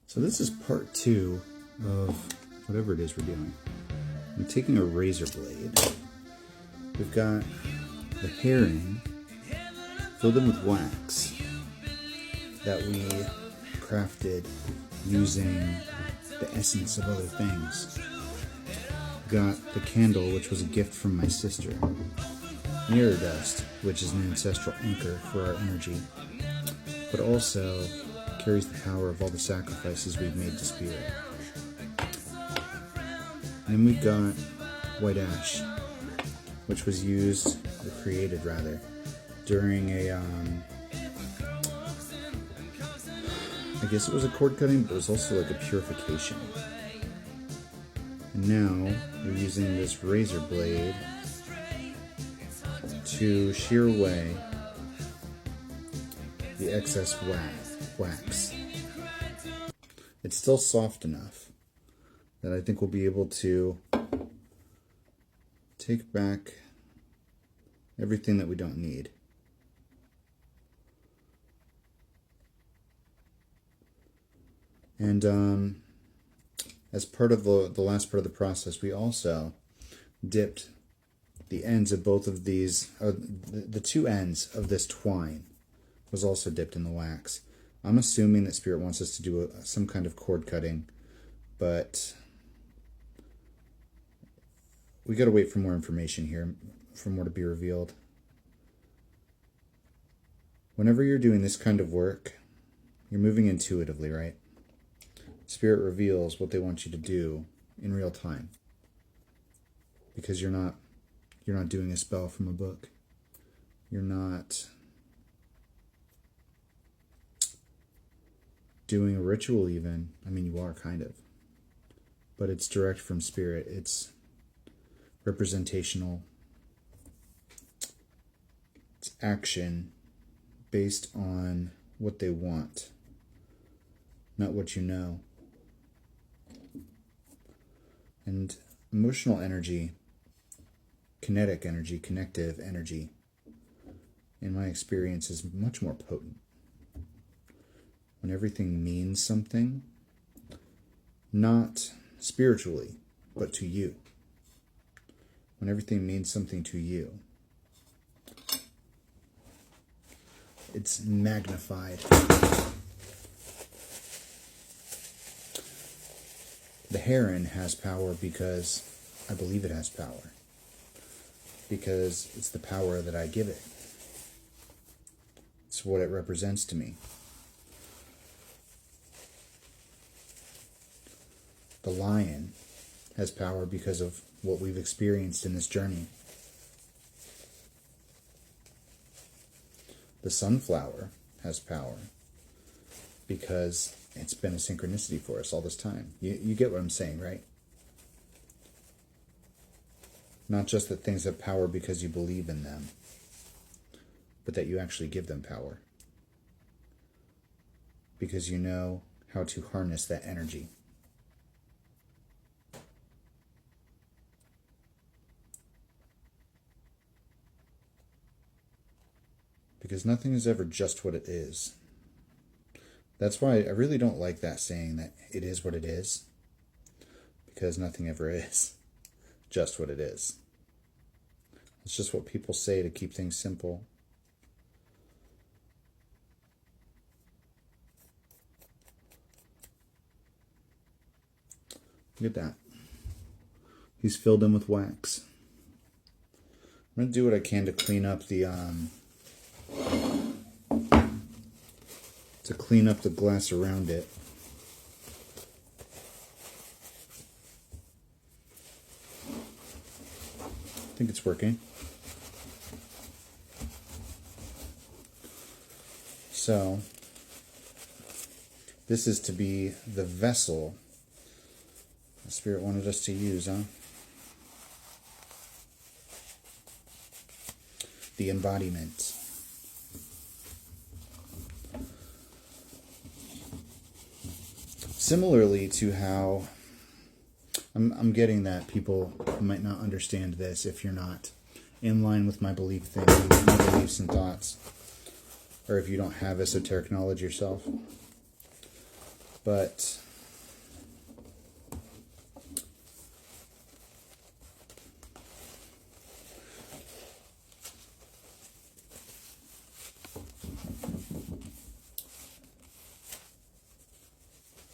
So this is part 2 of whatever it is we're doing. I'm taking a razor blade. We've got the herring filled in with wax that we crafted using the essence of other things. We've got the candle, which was a gift from my sister. Mirror dust, which is an ancestral anchor for our energy, but also carries the power of all the sacrifices we've made to spirit. And then we've got white ash, which was used, or created rather, during a, I guess it was a cord cutting, but it was also like a purification. And now we're using this razor blade to shear away the excess wax. It's still soft enough that I think we'll be able to take back everything that we don't need. And as part of the last part of the process, we also dipped the ends of both of these, the two ends of this twine was also dipped in the wax. I'm assuming that Spirit wants us to do some kind of cord cutting, but we gotta wait for more information here, for more to be revealed. Whenever you're doing this kind of work, you're moving intuitively, right? Spirit reveals what they want you to do in real time, because you're not doing a spell from a book. You're not doing a ritual even. I mean, you are kind of. But it's direct from Spirit. It's representational. It's action based on what they want, not what you know. And emotional energy, kinetic energy, connective energy, in my experience, is much more potent. When everything means something, not spiritually, but to you. When everything means something to you, it's magnified. The heron has power because I believe it has power. Because it's the power that I give it. It's what it represents to me. The lion has power because of what we've experienced in this journey. The sunflower has power because it's been a synchronicity for us all this time. You get what I'm saying, right? Not just that things have power because you believe in them, but that you actually give them power. Because you know how to harness that energy. Because nothing is ever just what it is. That's why I really don't like that saying that it is what it is. Because nothing ever is just what it is. It's just what people say to keep things simple. Look at that. He's filled in with wax. I'm going to do what I can to clean up the glass around it. I think it's working. So, this is to be the vessel the Spirit wanted us to use, huh? The embodiment. Similarly to how I'm getting that people might not understand this if you're not in line with my beliefs and thoughts, or if you don't have esoteric knowledge yourself. But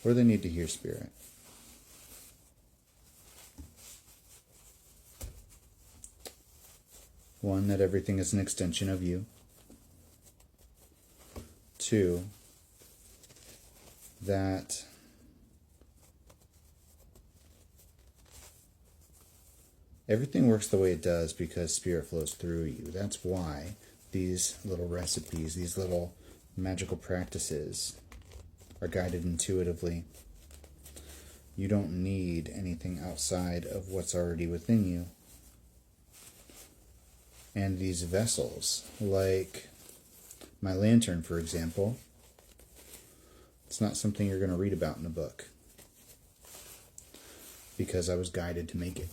what do they need to hear, Spirit? One, that everything is an extension of you. Two, that everything works the way it does because Spirit flows through you. That's why these little recipes, these little magical practices are guided intuitively. You don't need anything outside of what's already within you. And these vessels, like my lantern, for example, it's not something you're going to read about in a book because I was guided to make it.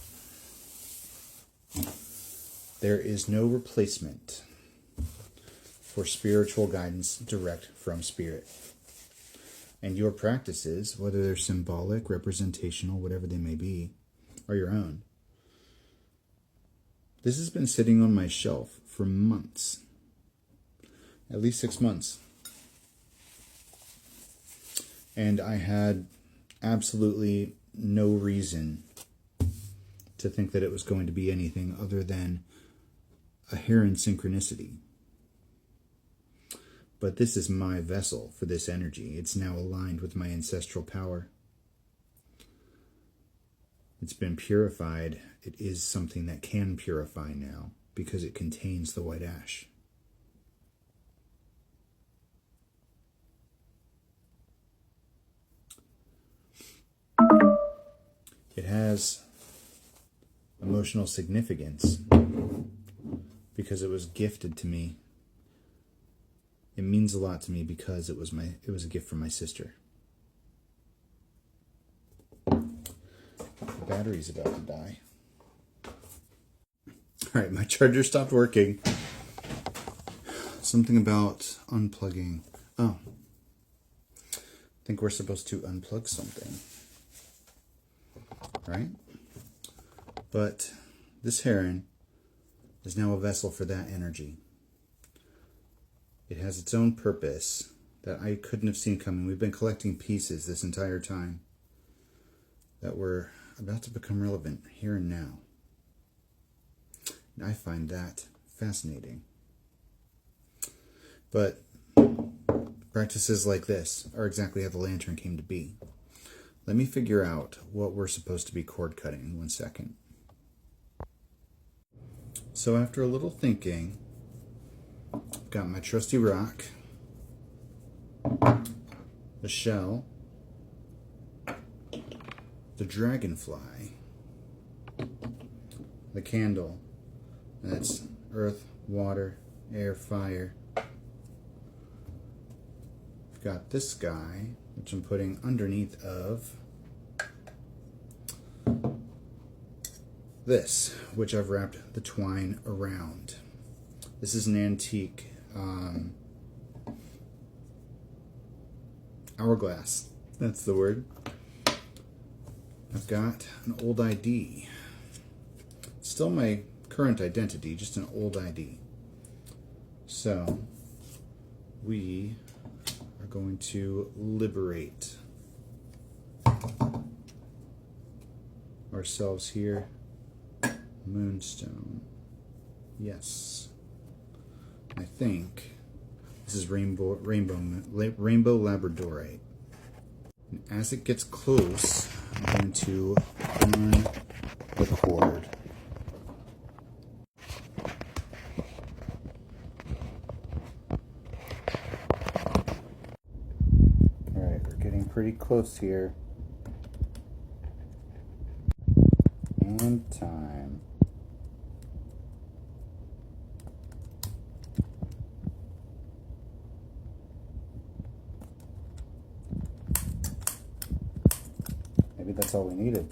There is no replacement for spiritual guidance direct from Spirit. And your practices, whether they're symbolic, representational, whatever they may be, are your own. This has been sitting on my shelf for months. At least 6 months. And I had absolutely no reason to think that it was going to be anything other than a Heron synchronicity. But this is my vessel for this energy. It's now aligned with my ancestral power. It's been purified. It is something that can purify now because it contains the white ash. It has emotional significance because it was gifted to me. It means a lot to me because it was a gift from my sister. The battery's about to die. All right, my charger stopped working. Something about unplugging. Oh, I think we're supposed to unplug something, right? But this heron is now a vessel for that energy. It has its own purpose that I couldn't have seen coming. We've been collecting pieces this entire time that were about to become relevant here and now. And I find that fascinating. But practices like this are exactly how the lantern came to be. Let me figure out what we're supposed to be cord cutting in 1 second. So after a little thinking, I've got my trusty rock, the shell, the dragonfly, the candle, and that's earth, water, air, fire. I've got this guy, which I'm putting underneath of this, which I've wrapped the twine around. This is an antique hourglass. That's the word. I've got an old ID. Still my current identity, just an old ID. So we are going to liberate ourselves here. Moonstone. Yes. I think this is rainbow labradorite. And as it gets close, I'm going to burn the cord. Alright, we're getting pretty close here. And time. Maybe that's all we needed.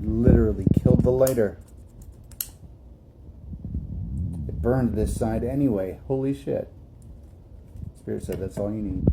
Literally killed the lighter. It burned this side anyway. Holy shit. Spirit said that's all you need.